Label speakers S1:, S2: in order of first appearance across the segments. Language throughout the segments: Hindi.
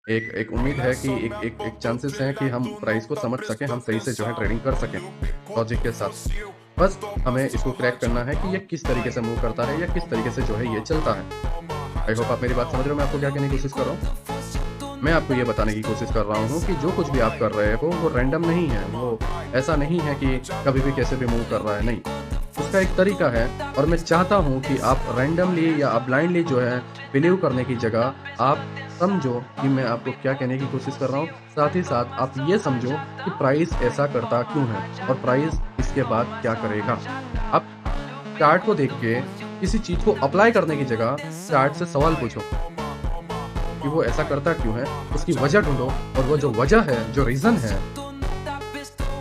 S1: एक एक उम्मीद है कि एक एक एक चांसेस हैं कि हम प्राइस को समझ सकें, हम सही से जो है ट्रेडिंग कर सकें, लॉजिक के साथ। बस हमें इसको क्रैक करना है कि ये किस तरीके से मूव करता है या किस तरीके से जो है ये चलता है। आई होप आप मेरी बात समझ रहे हो मैं आपको क्या कहने की कोशिश कर रहा हूँ। मैं आपको ये बताने की कोशिश कर रहा हूँ कि जो कुछ भी आप कर रहे हो वो रैंडम नहीं है, वो ऐसा नहीं है कि कभी भी कैसे भी मूव कर रहा है, नहीं। उसका एक तरीका है और मैं चाहता हूँ कि आप रैंडमली या आप ब्लाइंडली जो है बिलीव करने की जगह आप समझो कि मैं आपको क्या कहने की कोशिश कर रहा हूँ। साथ ही साथ आप ये समझो कि प्राइस ऐसा करता क्यों है और प्राइस इसके बाद क्या करेगा। आप चार्ट को देख के किसी चीज़ को अप्लाई करने की जगह चार्ट से सवाल पूछो कि वो ऐसा करता क्यों है, उसकी वजह ढूँढो और वो जो वजह है, जो रीज़न है,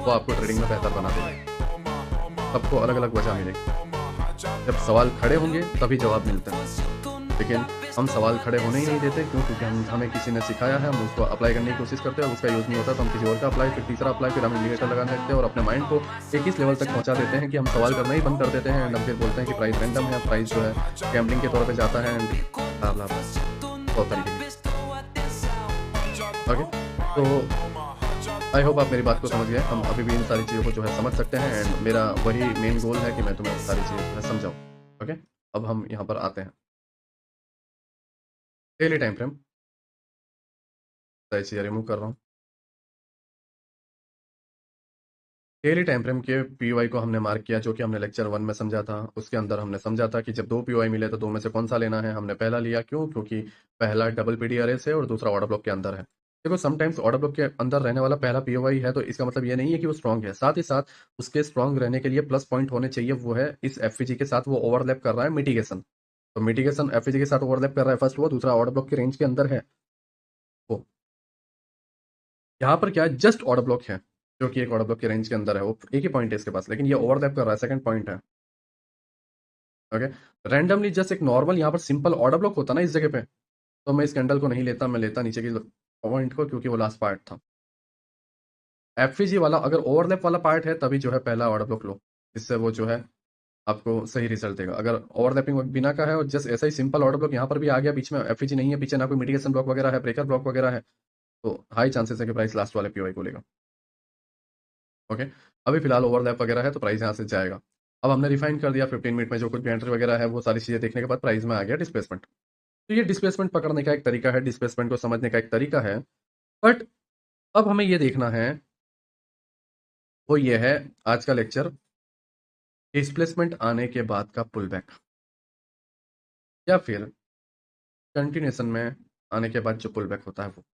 S1: वो आपको ट्रेडिंग में बेहतर बना देगा। सबको अलग-अलग वजह मिलेगी। जब सवाल खड़े होंगे तभी जवाब मिलता है। लेकिन हम सवाल खड़े होने ही नहीं देते क्यों? क्योंकि हमें किसी ने सिखाया है, हम उसको अप्लाई करने की कोशिश करते हैं, उसका यूज़ नहीं होता तो हम किसी और का अप्लाई, फिर तीसरा अप्लाई, फिर हम इंडिकेटर लगाने लगते हैं और अपने माइंड को एक इस लेवल तक पहुँचा देते हैं कि हम सवाल करना ही बंद कर देते हैं एंड हम फिर बोलते हैं कि प्राइस रैंडम है, प्राइस जो है गैम्बलिंग के तौर पे जाता है एंड ब्ला-ब्ला-ब्ला बहुत तरीके की। ओके? तो आई होप आप मेरी बात को समझ गए। हम अभी भी इन सारी चीज़ों को जो है समझ सकते हैं एंड मेरा वही मेन गोल है कि मैं तुम्हें सारी चीज़ें जो है समझाऊँ। ओके? अब हम यहाँ पर आते हैं। डेली टाइम फ्रेम, सारी चीज़ें रिमूव कर रहा हूँ। डेली टाइम फ्रेम के पीओआई को हमने मार्क किया जो कि हमने लेक्चर 1 में समझा था। उसके अंदर हमने समझा था कि जब 2 पीओआई मिले तो 2 में से कौन-सा लेना है। हमने पहला लिया क्यों? क्योंकि पहला डबल पीडी अरे से और दूसरा ऑर्डर ब्लॉक के अंदर है। देखो समटाइम्स ऑर्डर ब्लॉक के अंदर रहने वाला पहला पीओआई है तो इसका मतलब ये नहीं है कि वो स्ट्रॉन्ग है। साथ ही साथ उसके स्ट्रॉन्ग रहने के लिए प्लस पॉइंट होने चाहिए वो है इस एफवीजी के साथ वो ओवरलैप कर रहा है मिटिगेशन। तो मिटिगेशन एफवीजी के साथ ओवरलैप कर रहा है फर्स्ट वो, दूसरा ऑर्डर ब्लॉक की रेंज के अंदर है वो। यहाँ पर क्या है जस्ट ऑर्डर ब्लॉक है, जो कि एक ऑर्डर ब्लॉक की रेंज के अंदर है, वो एक ही पॉइंट है इसके पास, लेकिन ये ओवरलैप कर रहा है, सेकंड पॉइंट है। ओके, रैंडमली जस्ट एक नॉर्मल यहाँ पर सिंपल ऑर्डर ब्लॉक होता ना इस जगह पे, तो मैं इस कैंडल को नहीं लेता, मैं लेता नीचे की पॉइंट को क्योंकि वो लास्ट पार्ट था। एफवीजी वाला अगर ओवरलैप वाला पार्ट है तभी जो है पहला ऑर्डर ब्लॉक लो, इससे वो जो है आपको सही रिजल्ट देगा। अगर ओवरलैपिंग बिना का है और जस्ट ऐसा ही सिंपल ऑर्डर ब्लॉक यहाँ पर भी आ गया, बीच में एफवीजी नहीं है, पीछे ना कोई मिटिगेशन ब्लॉक वगैरह है, ब्रेकर ब्लॉक वगैरह है, तो हाई चांसेस है कि प्राइस लास्ट वाले पीओआई को लेगा। ओके, अभी फिलहाल ओवरलैप वगैरह है तो प्राइस यहाँ से जाएगा। अब हमने रिफाइन कर दिया 15 मिनट में जो कुछ भी एंट्री वगैरह है वो सारी चीज़ें देखने के बाद प्राइस में आ गया डिस्प्लेसमेंट। तो ये डिस्प्लेसमेंट पकड़ने का एक तरीका है, डिस्प्लेसमेंट को समझने का एक तरीका है। बट अब हमें ये देखना है, वो ये है आज का लेक्चर, डिस्प्लेसमेंट आने के बाद का पुल बैक या फिर कंटिन्यूएशन में आने के बाद जो पुल बैक होता है वो।